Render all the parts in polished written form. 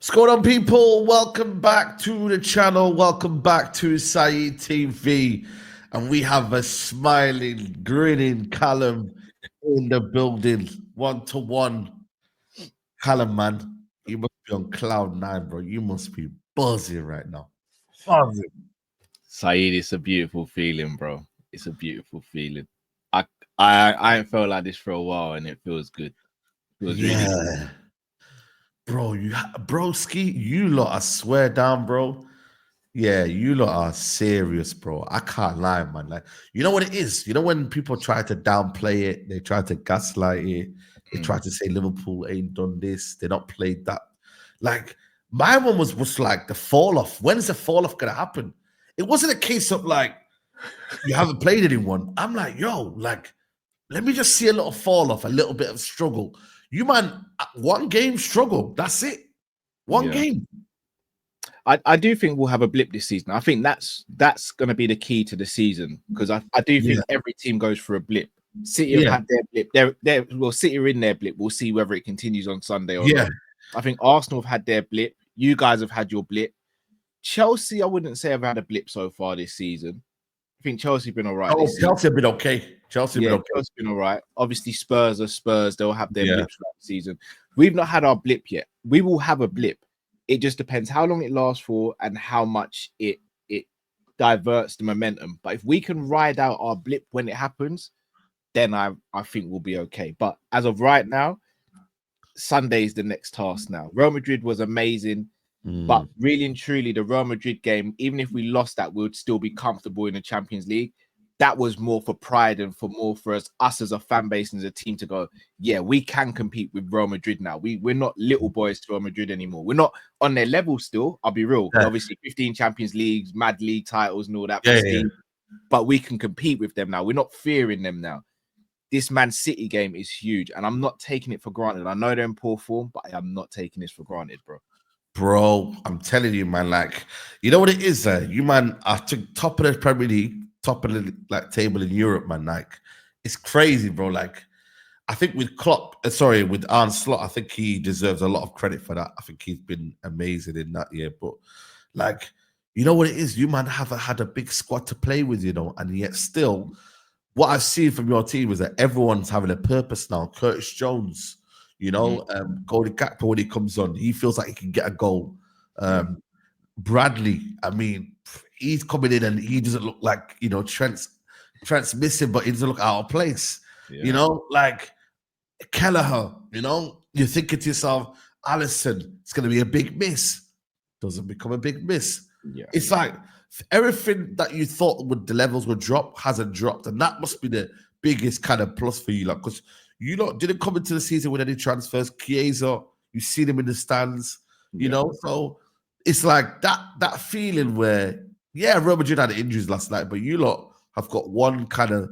What's going on, people? Welcome back to the channel. Welcome back to Saeed TV. And we have a smiling, grinning Callum in the building. 1-to-1. Callum, man, you must be on cloud nine, bro. You must be buzzing right now. Buzzing. Saeed, it's a beautiful feeling, bro. It's a beautiful feeling. I ain't felt like this for a while, and it feels good. It feels really good. Bro, broski, you lot, I swear down, bro. Yeah, you lot are serious, bro. I can't lie, man. Like, you know what it is? You know when people try to downplay it, they try to gaslight it, they try to say Liverpool ain't done this, they not played that. Like, my one was like the fall off. When is the fall off gonna happen? It wasn't a case of like you haven't played anyone. I'm like, yo, like, let me just see a little fall off, a little bit of struggle. You man, one game struggle. That's it. One game. I do think we'll have a blip this season. I think that's going to be the key to the season, because I do think every team goes for a blip. City have had their blip. Well, City are in their blip. We'll see whether it continues on Sunday or not. I think Arsenal have had their blip. You guys have had your blip. Chelsea, I wouldn't say have had a blip so far this season. I think Chelsea have been all right. Oh, Chelsea have been okay. Chelsea have been all right. Obviously, Spurs are Spurs. They'll have their blips throughout the season. We've not had our blip yet. We will have a blip. It just depends how long it lasts for and how much it diverts the momentum. But if we can ride out our blip when it happens, then I think we'll be okay. But as of right now, Sunday is the next task now. Real Madrid was amazing. But really and truly, the Real Madrid game, even if we lost that, we would still be comfortable in the Champions League. That was more for pride and for us as a fan base and as a team to go, yeah, we can compete with Real Madrid now. We're not little boys to Real Madrid anymore. We're not on their level still. I'll be real. Obviously, 15 Champions Leagues, mad league titles and all that. But we can compete with them now. We're not fearing them now. This Man City game is huge, and I'm not taking it for granted. I know they're in poor form, but I'm not taking this for granted, bro. Bro, I'm telling you, man, like, you know what it is, you man are top of the Premier League, top of the like table in Europe, man. Like, it's crazy, bro. Like, I think with Klopp, with Arne Slot, I think he deserves a lot of credit for that. I think he's been amazing in that year. But like, you know what it is? You man haven't had a big squad to play with, you know, and yet still, what I've seen from your team is that everyone's having a purpose now. Curtis Jones, you know, Cody Gakpo, when he comes on, he feels like he can get a goal. Bradley, I mean, he's coming in and he doesn't look like, you know, Trent's missing, but he doesn't look out of place. You know, like Kelleher, you know, you're thinking to yourself, Alisson, it's going to be a big miss. Doesn't become a big miss. It's like everything that you thought the levels would drop hasn't dropped. And that must be the biggest kind of plus for you, like, because you lot didn't come into the season with any transfers. Chiesa, you see them in the stands, you know. So it's like that feeling where, Real Madrid had injuries last night, but you lot have got one kind of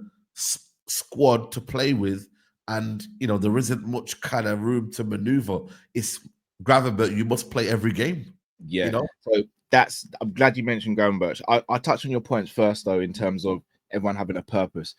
squad to play with, and you know there isn't much kind of room to maneuver. It's Gravenberch. You must play every game. You know. So I'm glad you mentioned Gravenberch. I touched on your points first, though, in terms of everyone having a purpose.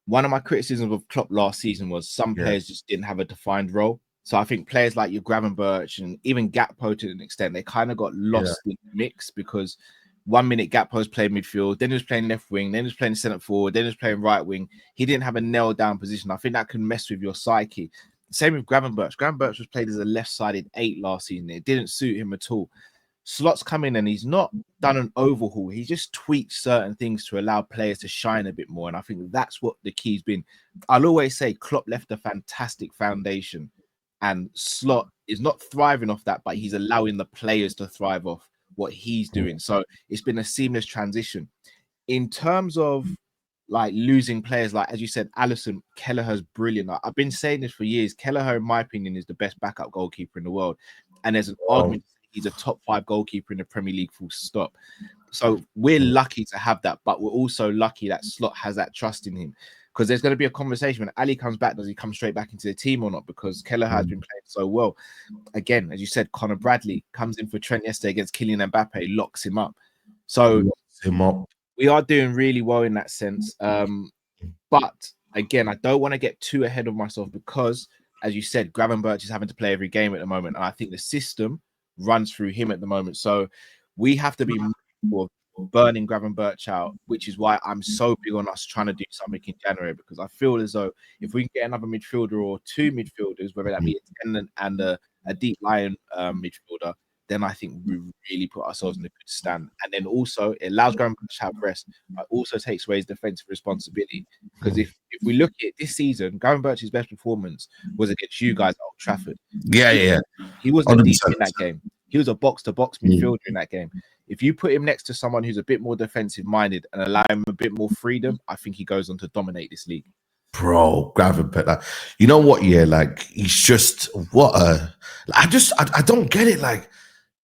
One of my criticisms of Klopp last season was some players just didn't have a defined role. So I think players like your Gravenberch and even Gakpo to an extent, they kind of got lost in the mix, because 1 minute Gakpo's playing midfield, then he was playing left wing, then he was playing centre forward, then he was playing right wing. He didn't have a nailed down position. I think that can mess with your psyche. Same with Gravenberch. Gravenberch was played as a left-sided 8 last season. It didn't suit him at all. Slot's come in and he's not done an overhaul. He just tweaked certain things to allow players to shine a bit more. And I think that's what the key's been. I'll always say Klopp left a fantastic foundation, and Slot is not thriving off that, but he's allowing the players to thrive off what he's doing. So it's been a seamless transition. In terms of like losing players, like as you said, Alisson, Kelleher's brilliant. I've been saying this for years. Kelleher, in my opinion, is the best backup goalkeeper in the world. And there's an argument he's a top 5 goalkeeper in the Premier League, full stop. So we're lucky to have that, but we're also lucky that Slot has that trust in him, because there's going to be a conversation when Ali comes back. Does he come straight back into the team or not? Because Kelleher has been playing so well. Again, as you said, Conor Bradley comes in for Trent yesterday against Kylian Mbappe, locks him up. So we are doing really well in that sense. But again, I don't want to get too ahead of myself, because, as you said, Gravenberch is having to play every game at the moment. And I think the system runs through him at the moment. So we have to be mindful of burning Gravenberch out, which is why I'm so big on us trying to do something in January, because I feel as though if we can get another midfielder or two midfielders, whether that be a 10 and a deep line midfielder, then I think we really put ourselves in a good stand. And then also it allows Gravenberch to have rest, but also takes away his defensive responsibility. Because if we look at this season, Gravenberch's best performance was against you guys at Old Trafford. He wasn't deep in that game. He was a box-to-box midfielder in that game. If you put him next to someone who's a bit more defensive-minded and allow him a bit more freedom, I think he goes on to dominate this league. Bro, Gravenberch, like, you know what? Yeah, like he's just I don't get it. Like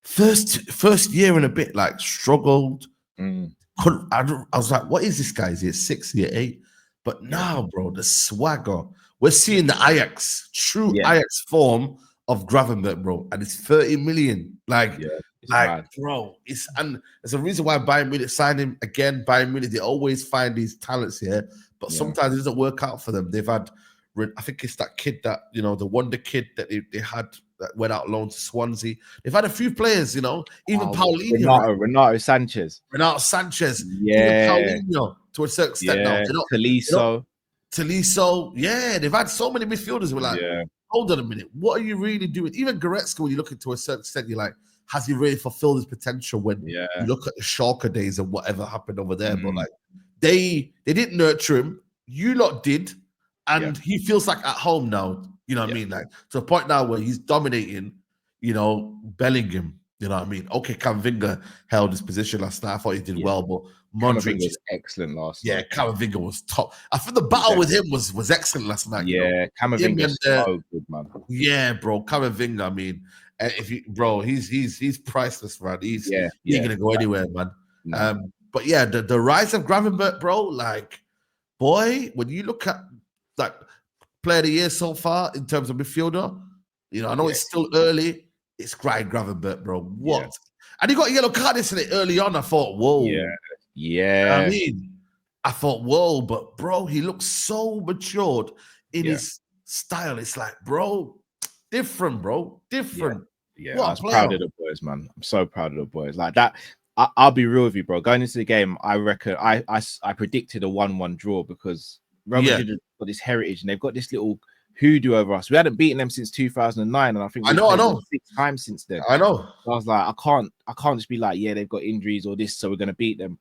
first year and a bit, like struggled. I was like, what is this guy? Is he 6 year 8? But now, bro, the swagger. We're seeing the Ajax, true Ajax form of Gravenberch, bro, and it's 30 million. Like, bro, and there's a reason why Bayern Munich signed him again. Bayern Munich, they always find these talents here, but sometimes it doesn't work out for them. They've had, I think it's that kid that, you know, the wonder kid that they had that went out loan to Swansea. They've had a few players, you know, even Paulinho, Renato Sanchez, even Paulinho to a certain extent now. Tolisso, they've had so many midfielders. We're like, hold on a minute, what are you really doing? Even Goretzka, when you look into a certain extent, you're like, has he really fulfilled his potential? When you look at the Schalke days and whatever happened over there, but like they didn't nurture him. You lot did, and he feels like at home now. You know what I mean? Like to a point now where he's dominating, you know, Bellingham. You know what I mean? Okay, Camavinga held his position last night. I thought he did well, but Modric was excellent last night. Yeah, Camavinga was top. I think the battle with him was excellent last night. Yeah, Camavinga so good, man. Yeah, bro, Camavinga. I mean, if you, bro, he's priceless, man. He ain't gonna go anywhere, man. No. But yeah, the rise of Gravenberch, bro. Like, boy, when you look at like player of the year so far in terms of midfielder, you know, I know it's still early. It's Gravenberch, bro. What? Yeah. And he got a yellow card yesterday early on. I thought, whoa. Yeah. I mean, I thought, whoa, but bro, he looks so matured in his style. It's like, bro, different, bro. Different. Yeah, I was proud of the boys, man. I'm so proud of the boys. Like that. I'll be real with you, bro. Going into the game, I reckon I predicted a 1-1 draw because Real Madrid have got this heritage and they've got this little hoodoo over us. We hadn't beaten them since 2009, and I think I know 6 times since then. I know. So I was like, I can't just be like, yeah, they've got injuries or this, so we're gonna beat them.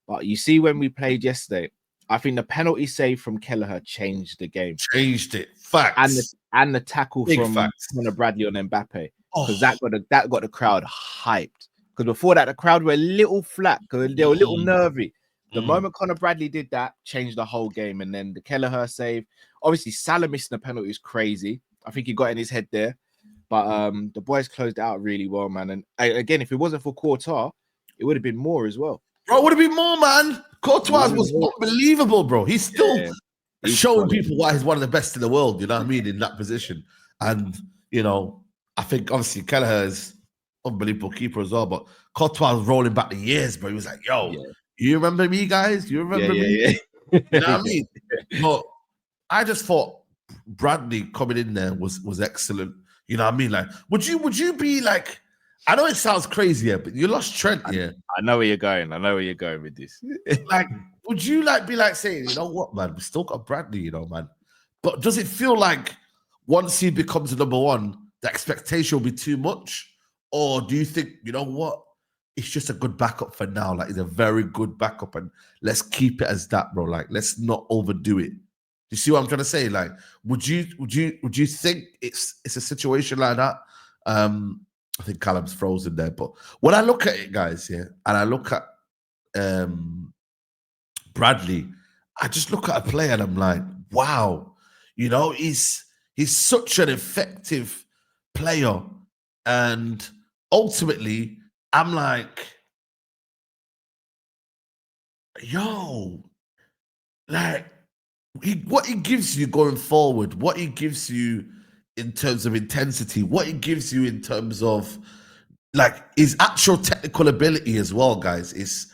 But you see, when we played yesterday, I think the penalty save from Kelleher changed the game. Changed it. Facts. And the tackle from Conor Bradley on Mbappe, because that got the crowd hyped. Because before that, the crowd were a little flat because they were a little nervy. The moment Conor Bradley did that, changed the whole game. And then the Kelleher save. Obviously, Salah missing the penalty is crazy. I think he got in his head there. But the boys closed it out really well, man. And again, if it wasn't for Courtois, it would have been more as well. Bro, it would have been more, man. Courtois was unbelievable, bro. He's still showing people why he's one of the best in the world, you know what I mean, in that position. And, you know, I think obviously Kelleher is unbelievable keeper as well, but Courtois was rolling back the years, bro. He was like, yo, you remember me, guys? You remember me? You know what I mean? But I just thought Bradley coming in there was excellent. You know what I mean? Like, would you be like, I know it sounds crazy here, but you lost Trent here. I know where you're going. I know where you're going with this. Like, would you like be like saying, you know what, man, we still got Bradley, you know, man. But does it feel like once he becomes the number one, the expectation will be too much? Or do you think, you know what, it's just a good backup for now? Like, it's a very good backup, and let's keep it as that, bro. Like, let's not overdo it. You see what I'm trying to say? Like, would you think it's a situation like that? I think Callum's frozen there, but when I look at it, guys, and I look at Bradley, I just look at a player and I'm like, wow, you know, he's such an effective player, and ultimately, I'm like, yo, like, what he gives you going forward, what he gives you in terms of intensity, what he gives you in terms of like his actual technical ability as well, guys, it's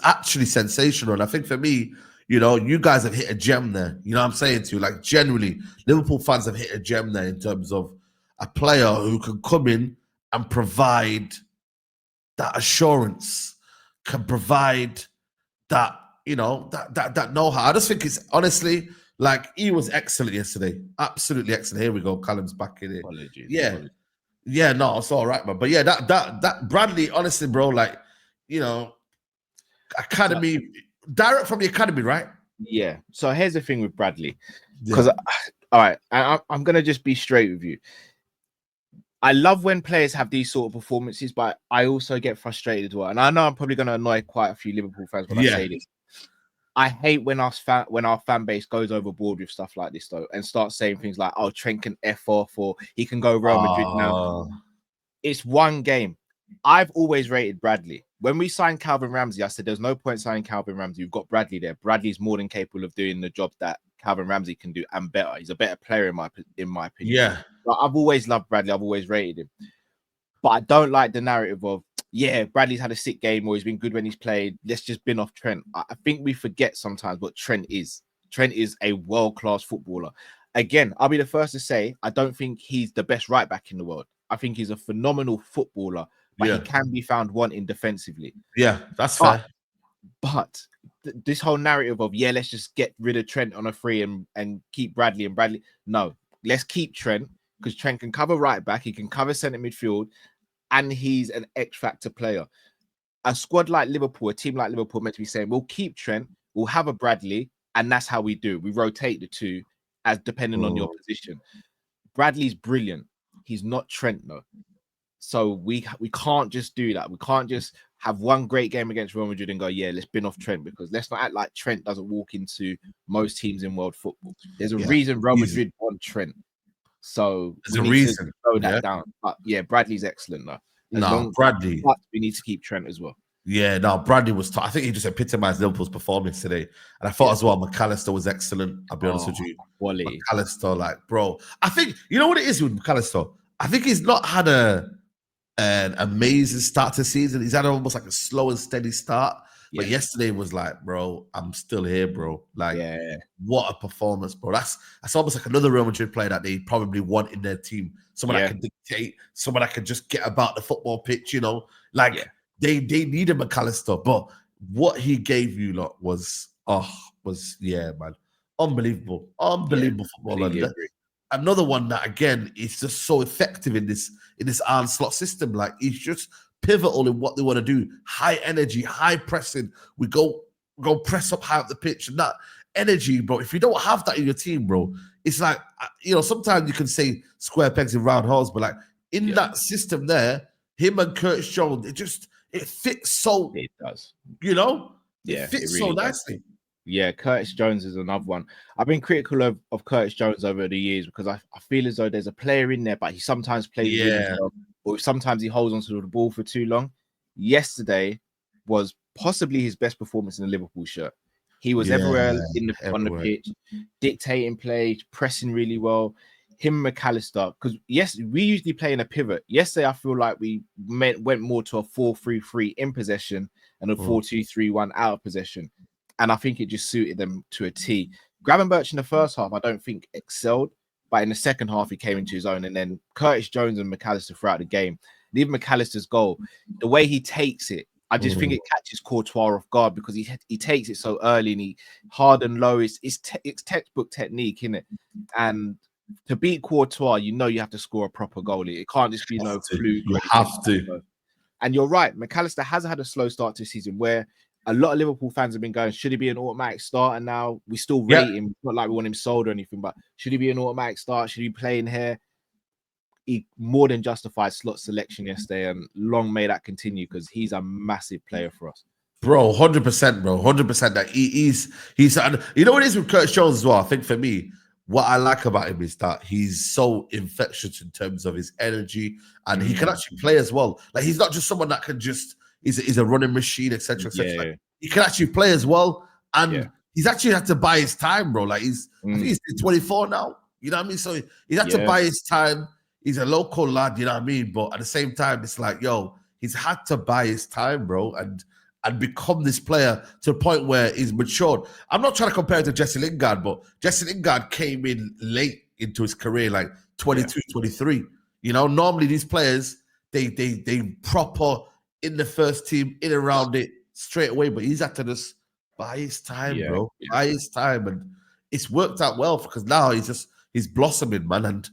actually sensational. And I think for me, you know, you guys have hit a gem there. You know what I'm saying to you? Like, generally, Liverpool fans have hit a gem there in terms of a player who can come in and provide that assurance, can provide that, you know, that know-how. I just think it's honestly, like, he was excellent yesterday. Absolutely excellent. Here we go. Callum's back in it. Apologies. Yeah. Apologies. Yeah, no, it's all right, man. But yeah, that Bradley, honestly, bro, like, you know, academy, direct from the academy, right? Yeah. So here's the thing with Bradley. Because, all right, I'm going to just be straight with you. I love when players have these sort of performances, but I also get frustrated as well. And I know I'm probably going to annoy quite a few Liverpool fans when I say this. I hate when our fan base goes overboard with stuff like this, though, and starts saying things like, "Oh, Trent can F off," or "He can go Real Madrid now." It's one game. I've always rated Bradley. When we signed Calvin Ramsey, I said there's no point signing Calvin Ramsey. You've got Bradley there. Bradley's more than capable of doing the job that Calvin Ramsey can do and better. He's a better player in my opinion. Yeah. But I've always loved Bradley. I've always rated him. But I don't like the narrative of, yeah, Bradley's had a sick game or he's been good when he's played. Let's just bin off Trent. I think we forget sometimes what Trent is. Trent is a world-class footballer. Again, I'll be the first to say, I don't think he's the best right back in the world. I think he's a phenomenal footballer, but he can be found wanting defensively. Yeah, that's fair. But this whole narrative of, yeah, let's just get rid of Trent on a free and keep Bradley and Bradley. No, let's keep Trent because Trent can cover right back. He can cover centre midfield and he's an X-factor player. A squad like Liverpool, a team like Liverpool meant to be saying, we'll keep Trent, we'll have a Bradley, and that's how we do. We rotate the two as depending on your position. Bradley's brilliant. He's not Trent, though. So we can't just do that. We can't just have one great game against Real Madrid and go, yeah, let's bin off Trent, because let's not act like Trent doesn't walk into most teams in world football. There's a reason Real Madrid want Trent. So there's a reason to slow that down. But yeah, Bradley's excellent though. Bradley. But we need to keep Trent as well. Yeah, no, Bradley was I think he just epitomized Liverpool's performance today. And I thought as well, McAllister was excellent. I'll be honest with you. Quality. McAllister, like, bro. I think, you know what it is with McAllister? I think he's not had an amazing start to the season. He's had almost like a slow and steady start. But yesterday was like, bro, I'm still here, bro. Like, what a performance, bro. That's almost like another Real Madrid player that they probably want in their team. Someone that can dictate, someone that can just get about the football pitch, you know. Like, they need a McAllister. But what he gave you lot was man. Unbelievable. Unbelievable footballer. Another one that, again, is just so effective in this Arne Slot system. Like, he's just pivotal in what they want to do. High energy, high pressing. We go press up high up the pitch. And that energy, bro, if you don't have that in your team, bro, it's like, you know, sometimes you can say square pegs in round holes, but like in that system there, him and Curtis Jones, it fits so. It does. You know? Yeah. It fits so nicely. Yeah, Curtis Jones is another one. I've been critical of Curtis Jones over the years because I feel as though there's a player in there, but he sometimes plays really well, or sometimes he holds onto the ball for too long. Yesterday was possibly his best performance in the Liverpool shirt. He was everywhere on the pitch, dictating play, pressing really well. Him and McAllister, because we usually play in a pivot. Yesterday, I feel like we went more to a 4-3-3 in possession and a 4-2-3-1 out of possession. And I think it just suited them to a T. Gravenberch in the first half, I don't think excelled, but in the second half, he came into his own. And then Curtis Jones and McAllister throughout the game. And even McAllister's goal, the way he takes it, I just think it catches Courtois off guard because he takes it so early and he hard and low. It's textbook technique, isn't it? And to beat Courtois, you know you have to score a proper goal. It can't just be no fluke. You have to. And you're right. McAllister has had a slow start to the season where a lot of Liverpool fans have been going, should he be an automatic start? And now we still rate him. It's not like we want him sold or anything, but should he be an automatic start? Should he play in here? He more than justified Slot selection yesterday, and long may that continue because he's a massive player for us. Bro, 100%, bro. 100% that he's you know what it is with Curtis Jones as well? I think for me, what I like about him is that he's so infectious in terms of his energy, and he can actually play as well. Like, he's not just someone that can just is a running machine, etc. etc. Like, he can actually play as well, and he's actually had to buy his time, bro. Like, I think he's 24 now. You know what I mean? So he's had to buy his time. He's a local lad, you know what I mean? But at the same time, it's like, yo, he's had to buy his time, bro, and become this player to the point where he's matured. I'm not trying to compare it to Jesse Lingard, but Jesse Lingard came in late into his career, like 22, 23. You know, normally these players, they proper in the first team, in around it straight away. But he's had to just buy his time, bro. Buy his time, and it's worked out well because now he's blossoming, man. And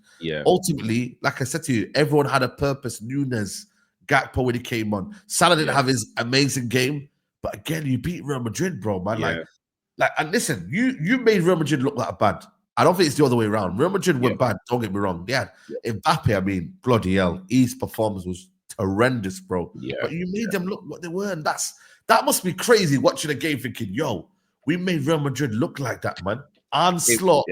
ultimately, like I said to you, everyone had a purpose. Nunes, Gakpo when he came on. Salah didn't have his amazing game, but again, you beat Real Madrid, bro, man. Like, and listen, you made Real Madrid look that bad. I don't think it's the other way around. Real Madrid were bad. Don't get me wrong. Mbappe, I mean, bloody hell, his performance was horrendous, bro. But you made them look what they were, and that must be crazy watching a game thinking, yo, we made Real Madrid look like that, man. Arne Slot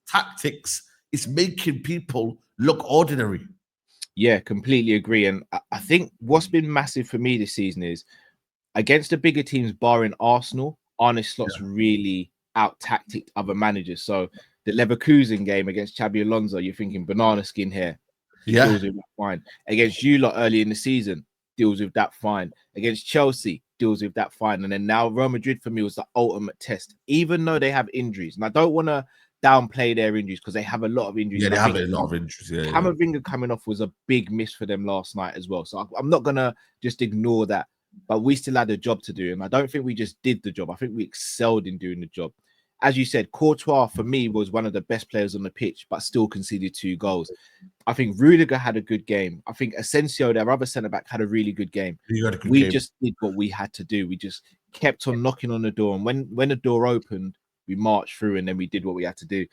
tactics is making people look ordinary. Yeah, completely agree. And I think what's been massive for me this season is against the bigger teams, barring Arsenal, Arne Slot's really out-tacticked other managers. So the Leverkusen game against Xabi Alonso, you're thinking banana skin here. Deals with that fine. Against you lot early in the season, deals with that fine. Against Chelsea, deals with that fine. And then now Real Madrid for me was the ultimate test, even though they have injuries. And I don't want to downplay their injuries because they have a lot of injuries. Yeah, they have a lot of injuries. Camavinga coming off was a big miss for them last night as well. So I'm not going to just ignore that. But we still had a job to do. And I don't think we just did the job. I think we excelled in doing the job. As you said, Courtois, for me, was one of the best players on the pitch, but still conceded 2 goals. I think Rudiger had a good game. I think Asensio, their other centre-back, had a really good game. We just did what we had to do. We just kept on knocking on the door. And when the door opened, we marched through and then we did what we had to do.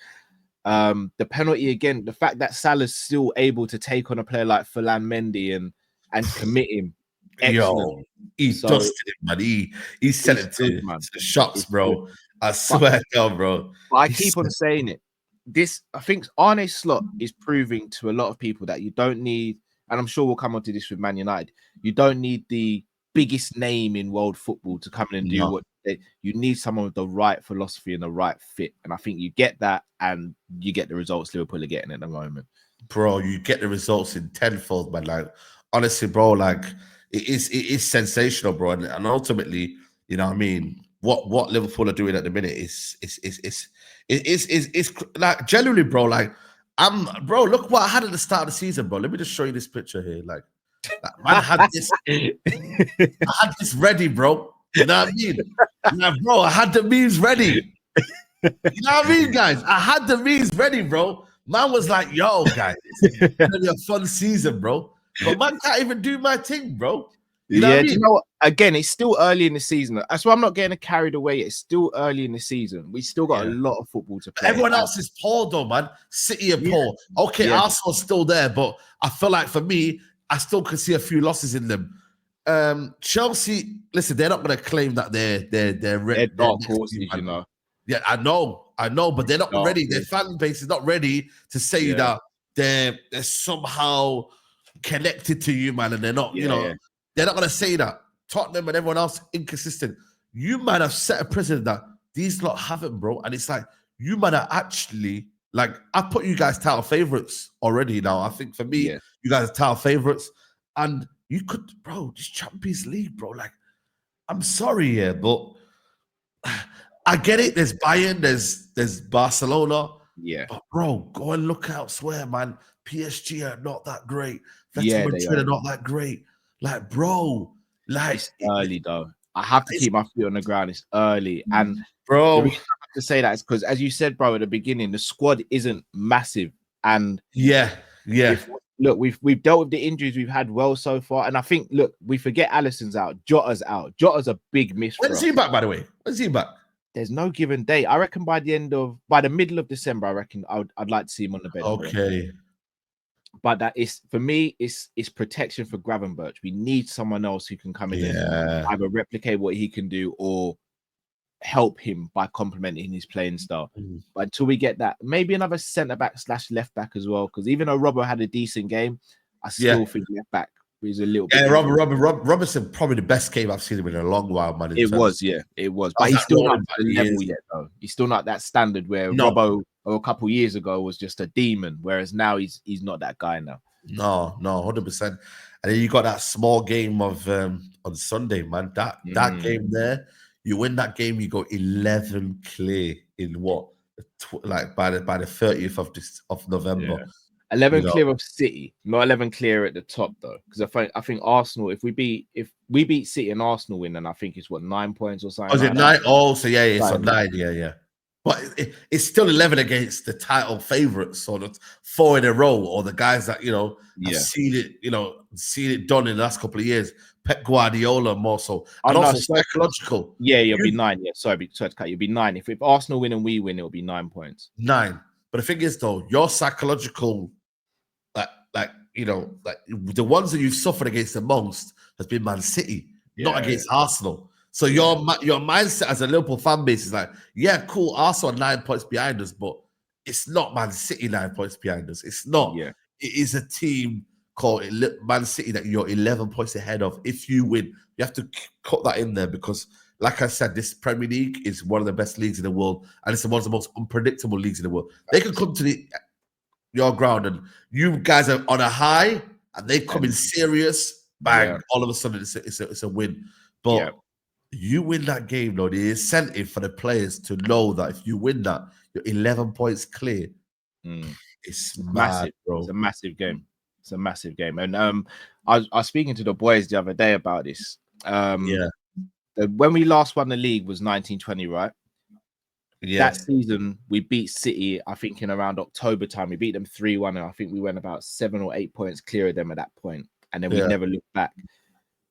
The penalty, again, the fact that Salah's still able to take on a player like Ferland Mendy and commit him. Excellent. He dusted him, man. He sent it to the shops, bro. I swear to God, bro. But I keep on saying it. I think Arne Slot is proving to a lot of people that you don't need, and I'm sure we'll come on to this with Man United, you don't need the biggest name in world football to come in and do what you need. Someone with the right philosophy and the right fit. And I think you get that, and you get the results Liverpool are getting at the moment. Bro, you get the results in tenfold, man. Like, honestly, bro, like, it is sensational, bro. And ultimately, you know what I mean? What Liverpool are doing at the minute is like genuinely, bro. Like, bro, look what I had at the start of the season, bro. Let me just show you this picture here. Like man had this, I had this ready, bro. You know what I mean? Nah, bro, I had the memes ready. You know what I mean, guys? I had the memes ready, bro. Man was like, yo, guys, it's gonna be a fun season, bro. But man can't even do my thing, bro. You know what I mean? Do you know what? Again, it's still early in the season. That's why I'm not getting carried away. It's still early in the season. We still got a lot of football to play. Everyone else is poor, though, man. City are poor. Okay, Arsenal's still there, but I feel like for me, I still can see a few losses in them. Chelsea, listen, they're not going to claim that they're dark horses, you know. Yeah, I know, but they're not ready. Their fan base is not ready to say that they're somehow connected to you, man, and they're not, you know, they're not going to say that. Tottenham and everyone else inconsistent. You might have set a precedent that these lot haven't, bro. And it's like, you might have actually, like, I put you guys title favorites already now. I think for me, you guys are title favorites. And you could, bro, this Champions League, bro. Like, I'm sorry, but I get it. There's Bayern, there's Barcelona. Yeah. But, bro, go and look elsewhere, man. PSG are not that great. Madrid are not that great. Like, bro, like, it's early though. I have to keep my feet on the ground. It's early, and bro, the reason I have to say that is because, as you said, bro, at the beginning, the squad isn't massive, and look, we've dealt with the injuries we've had well so far, and I think, look, we forget Alisson's out, Jota's out. Jota's a big miss. When's he back, by the way? When's he back? There's no given date. I reckon by the middle of December, I reckon I'd like to see him on the bench. Okay. But that is, for me, it's protection for Gravenberch. We need someone else who can come in and either replicate what he can do or help him by complementing his playing style. But until we get that, maybe another centre back / left back as well. Because even though Robbo had a decent game, I still think left back is a little bit. Yeah, Robertson, probably the best game I've seen him in a long while, man. It was. But he's still not at the level yet, though. He's still not that standard where Robbo a couple years ago was just a demon, whereas now he's not that guy now. No, 100%. And then you got that small game of on Sunday, man. That game there, you win that game, you go 11 clear in what, like by the 30th of November. 11 clear of City, not 11 clear at the top though, because I think Arsenal. If we beat City and Arsenal win, then I think it's what 9 points or something. Oh, is it 9? Oh, so yeah, so 9, yeah. But it's still 11 against the title favourites, sort of 4 in a row, or the guys that have seen it done in the last couple of years. Pep Guardiola more so, and also psychological. Yeah, you'll be 9. Yeah, sorry to cut. You'll be 9. If Arsenal win and we win, it'll be 9 points. 9. But the thing is, though, your psychological, like the ones that you've suffered against the most has been Man City, not against Arsenal. So your mindset as a Liverpool fan base is like, yeah, cool, Arsenal are 9 points behind us, but it's not Man City 9 points behind us. It's not. Yeah. It is a team called Man City that you're 11 points ahead of. If you win, you have to cut that in there because, like I said, this Premier League is one of the best leagues in the world, and it's one of the most unpredictable leagues in the world. They can come to your ground, and you guys are on a high, and they come in serious, bang, all of a sudden it's a win. But you win that game, though, the incentive for the players to know that if you win that, you're 11 points clear. It's massive, bro. It's a massive game. It's a massive game. And I was speaking to the boys the other day about this. When we last won the league was 1920, right? Yeah. That season we beat City, I think in around October time. We beat them 3-1, and I think we went about 7 or 8 points clear of them at that point. And then we never looked back.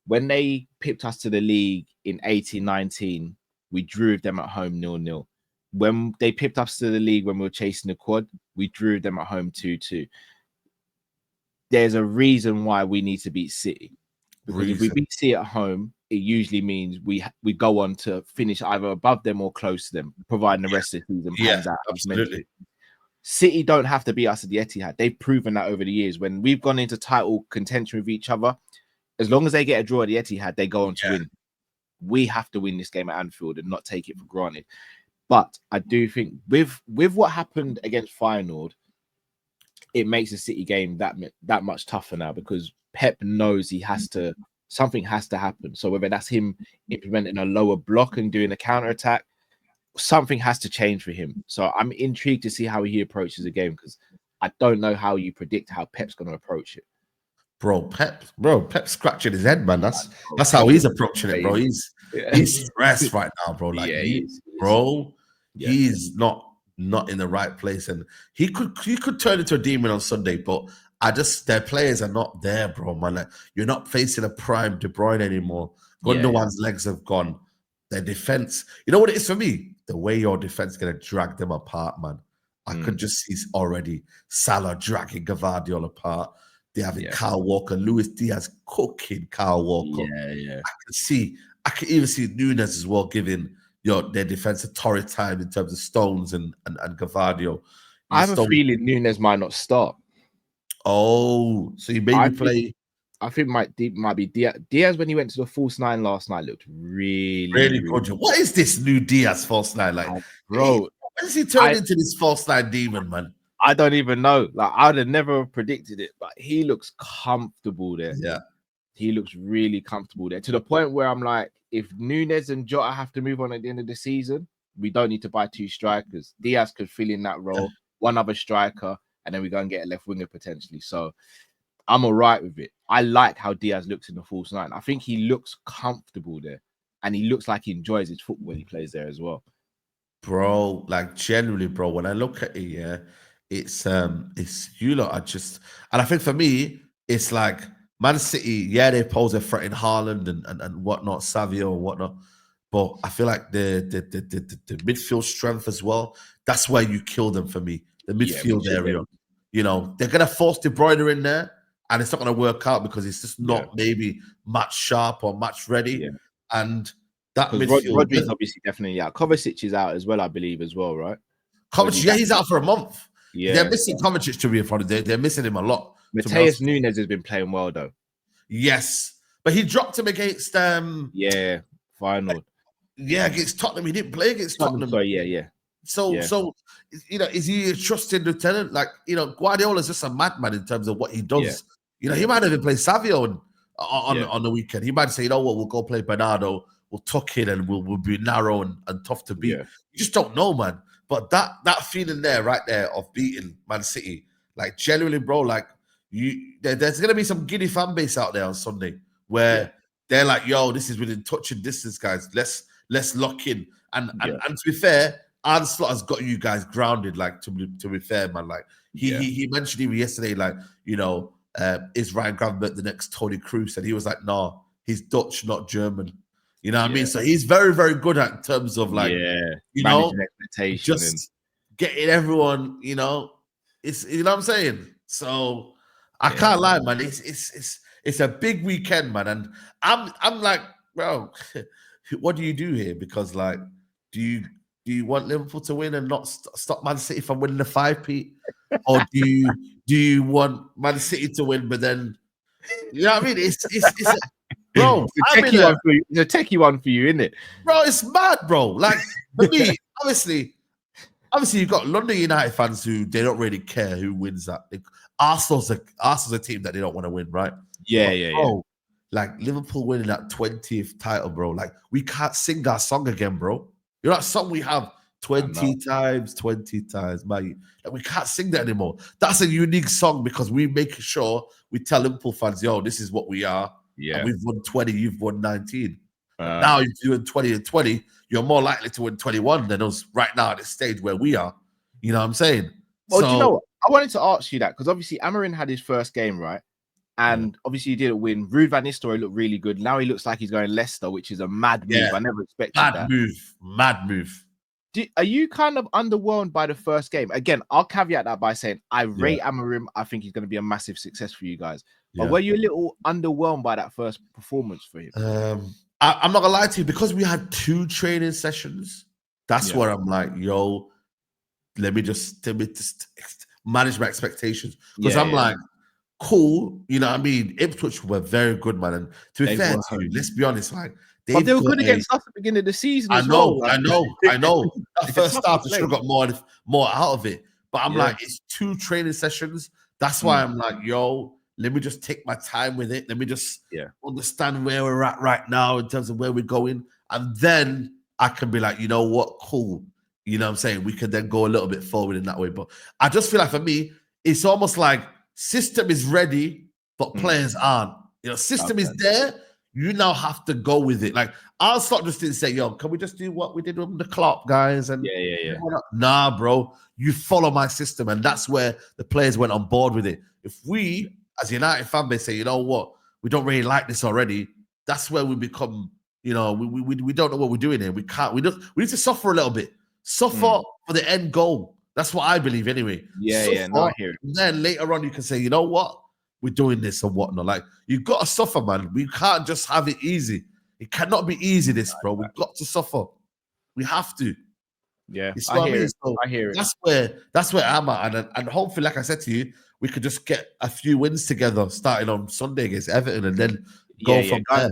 When they pipped us to the league in 18-19, we drew them at home 0-0. When they pipped us to the league when we were chasing the quad, we drew them at home 2-2. There's a reason why we need to beat City. Because if we beat City at home, it usually means we go on to finish either above them or close to them, providing the rest of the season pans out. Absolutely. City don't have to beat us at the Etihad. They've proven that over the years. When we've gone into title contention with each other, as long as they get a draw at the Etihad, they go on to win. We have to win this game at Anfield and not take it for granted. But I do think with what happened against Feyenoord, it makes the City game that much tougher now because Pep knows something has to happen. So whether that's him implementing a lower block and doing a counter attack, something has to change for him. So I'm intrigued to see how he approaches the game because I don't know how you predict how Pep's going to approach it. Pep's scratching his head, man. That's how he's approaching it, bro. He's stressed right now, bro. Like he's not in the right place, and he could turn into a demon on Sunday, but their players are not there, bro, man. Like, you're not facing a prime De Bruyne anymore. Gundogan's legs have gone. Their defense, you know what it is for me? The way your defense is gonna drag them apart, man. I could just see already Salah dragging Gvardiol apart. They're having Kyle Walker, Luis Diaz cooking Kyle Walker. I can even see Nunes as well giving their defense a torrid time in terms of Stones and Gvardiol. I have a feeling Nunes might not start. Oh, so you maybe play. I think might be Diaz. Diaz when he went to the false 9 last night looked really good. What is this new Diaz false 9 like, bro? When does he turn into this false 9 demon, man? I don't even know. Like I'd have never predicted it, but he looks comfortable there. Yeah, he looks really comfortable there to the point where I'm like, if Nunes and Jota have to move on at the end of the season, we don't need to buy 2 strikers. Diaz could fill in that role, one other striker, and then we go and get a left winger potentially. So I'm all right with it. I like how Diaz looks in the false 9. I think he looks comfortable there, and he looks like he enjoys his football when he plays there as well. Bro, like generally, bro, when I look at it, it's you lot are just, and I think for me, it's like Man City, they pose a threat in Haaland and whatnot, Savio and whatnot. But I feel like the midfield strength as well, that's where you kill them for me. The midfield area. They're gonna force De Bruyne in there, and it's not gonna work out because it's just not maybe match sharp or match ready. Yeah. And that midfield, Rodri's obviously definitely out. Kovacic is out as well, I believe, as well, right? Kovacic, he's out for a month. Yeah, they're missing Kovacic to be in front of. They're missing him a lot. Mateus Nunes has been playing well though. Yes, but he dropped him against Feyenoord. Against Tottenham. He didn't play against Tottenham. Sorry, So is he a trusted lieutenant? Like, Guardiola's just a madman in terms of what he does. He might even play Savio on the weekend. He might say, we'll go play Bernardo. We'll tuck in and we'll be narrow and tough to beat. You just don't know, man. But that feeling there, right there, of beating Man City, Like genuinely, bro. Like there's gonna be some giddy fan base out there on Sunday where they're like, "Yo, this is within touching distance, guys. Let's lock in." And to be fair, Arne Slot has got you guys grounded. Like to be fair, man. Like he mentioned even yesterday, like is Ryan Gravenberch the next Tony Kroos? And he was like, "No, he's Dutch, not German." You know what I mean? So he's very, very good at in terms of like, managing expectations, just getting everyone. It's what I'm saying. So I can't lie, man. It's a big weekend, man, and I'm like, bro, what do you do here? Because like, do you want Liverpool to win and not stop Man City from winning the 5-peat, or do you want Man City to win, but then you know what I mean? It's bro, it's a techie one for you, isn't it? Bro, it's mad, bro. Like for me, obviously, you've got London United fans who they don't really care who wins that. Arsenal's a team that they don't want to win, right? Bro, like Liverpool winning that 20th title, bro. Like we can't sing our song again, bro. You know that song we have 20 times, man. Like we can't sing that anymore. That's a unique song because we make sure we tell Liverpool fans, yo, this is what we are. Yeah, and we've won 20, you've won 19. Now, if you win 20 and 20, you're more likely to win 21 than us right now at this stage where we are. You know what I'm saying? Well, do you know what? I wanted to ask you that because obviously Amorim had his first game, right? And obviously he didn't win. Ruud van Nistelrooy looked really good. Now he looks like he's going Leicester, which is a mad move. I never expected that. Mad move. Are you kind of underwhelmed by the first game? Again, I'll caveat that by saying I rate Amorim. I think he's going to be a massive success for you guys. But were you a little underwhelmed by that first performance for him? I'm not gonna lie to you, because we had 2 training sessions. That's where I'm like, yo, let me just manage my expectations, because I'm like, cool, you know what I mean? Ipswich were very good, man. And to be fair to you, let's be honest, like they were good against us at the beginning of the season. I know. That first start, I should have got more out of it. But I'm like, it's 2 training sessions. That's why I'm like, yo, let me just take my time with it. Let me just understand where we're at right now in terms of where we're going. And then I can be like, you know what, cool. You know what I'm saying? We can then go a little bit forward in that way. But I just feel like for me, it's almost like system is ready, but players aren't. System is there. You now have to go with it. Like, Arne Slot just didn't say, yo, can we just do what we did with the Klopp guys? And nah, bro, you follow my system. And that's where the players went on board with it. If we, as United fan base, say, you know what, we don't really like this already, that's where we become, we don't know what we're doing here. We need to suffer a little bit. Suffer for the end goal. That's what I believe anyway. No, I hear it. And then later on, you can say, you know what, we're doing this and whatnot. Like, you've got to suffer, man. We can't just have it easy. It cannot be easy, this, bro. We've got to suffer. We have to. Yeah, I hear it. That's where I'm at. And hopefully, like I said to you, we could just get a few wins together starting on Sunday against Everton and then go from there.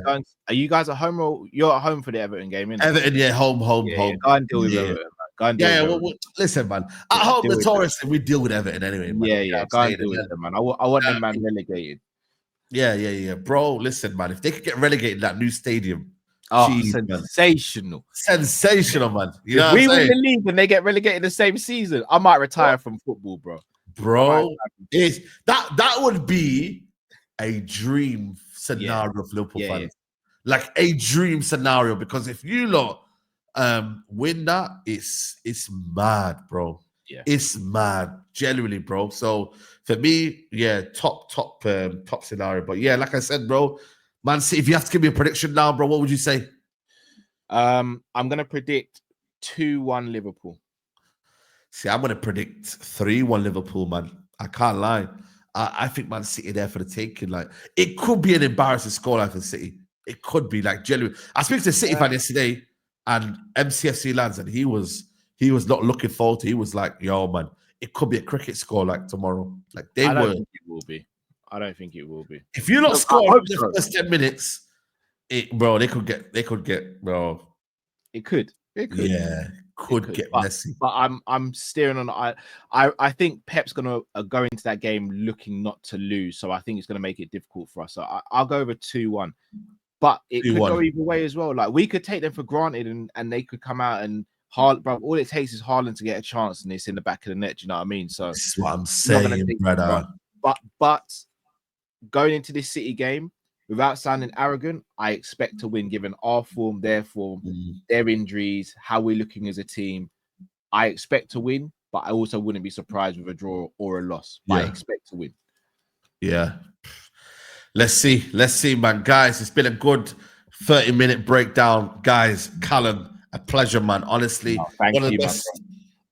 Are you guys at home, or you're at home for the Everton game? Innit? Everton, home. Go and deal with Everton. Listen, man. At home, notoriously, we deal with Everton anyway, man. Go and deal with them, man. I want them, man, relegated. Yeah. Bro, listen, man. If they could get relegated in that new stadium, sensational. Sensational, man. You know if we win the league and they get relegated the same season, I might retire from football, bro. That would be a dream scenario for Liverpool fans. Like a dream scenario, because if you lot win that, it's mad, bro. It's mad, genuinely, bro. So for me, top scenario. But like I said, bro, Man City, if you have to give me a prediction now, bro, what would you say? I'm gonna predict 2-1 Liverpool. See, I'm gonna predict 3-1 Liverpool, man. I can't lie. I think Man City there for the taking. Like, it could be an embarrassing scoreline for City. It could be, like, genuine. I spoke to a City fan yesterday and MCFC lads, and he was not looking forward to. He was like, "Yo, man, it could be a cricket score like tomorrow." Like I don't think it will be. If you not score in the first 10 minutes, they could get, bro. It could. Yeah, could get messy. But I'm steering on. I think Pep's gonna go into that game looking not to lose. So I think it's gonna make it difficult for us. So I'll go over 2-1. But it could go either way as well. Like, we could take them for granted and they could come out and bro, all it takes is Haaland to get a chance, and it's in the back of the net. Do you know what I mean? So This is what I'm not gonna saying, take brother. but going into this City game, without sounding arrogant, I expect to win given our form, their injuries, how we're looking as a team. I expect to win, but I also wouldn't be surprised with a draw or a loss. But I expect to win. Yeah. Let's see, man. Guys, it's been a good 30-minute breakdown. Guys, Callum, a pleasure, man. Honestly, thank one of you, the best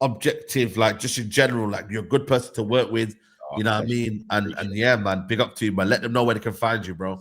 objective, like just in general, like you're a good person to work with. You know what I mean? And yeah, man, big up to you, man. Let them know where they can find you, bro.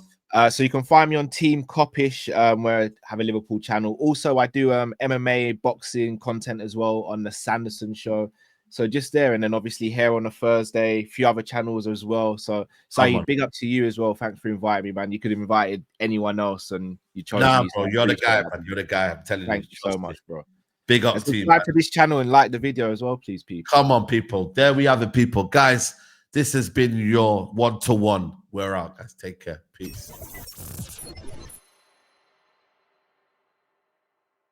So you can find me on Team Coppish, where I have a Liverpool channel. Also, I do MMA boxing content as well on the Sanderson show. So just there, and then obviously here on a Thursday, a few other channels as well. So Saeed, big up to you as well. Thanks for inviting me, man. You could have invited anyone else, and you chose me. Bro, you're the guy, man. You're the guy. I'm telling you. Thank you so much, bro. Big up and to you. Subscribe to this channel and like the video as well, please, people. Come on, people. There we have it, people. Guys, this has been your 1-to-1. We're out, guys. Take care. Peace.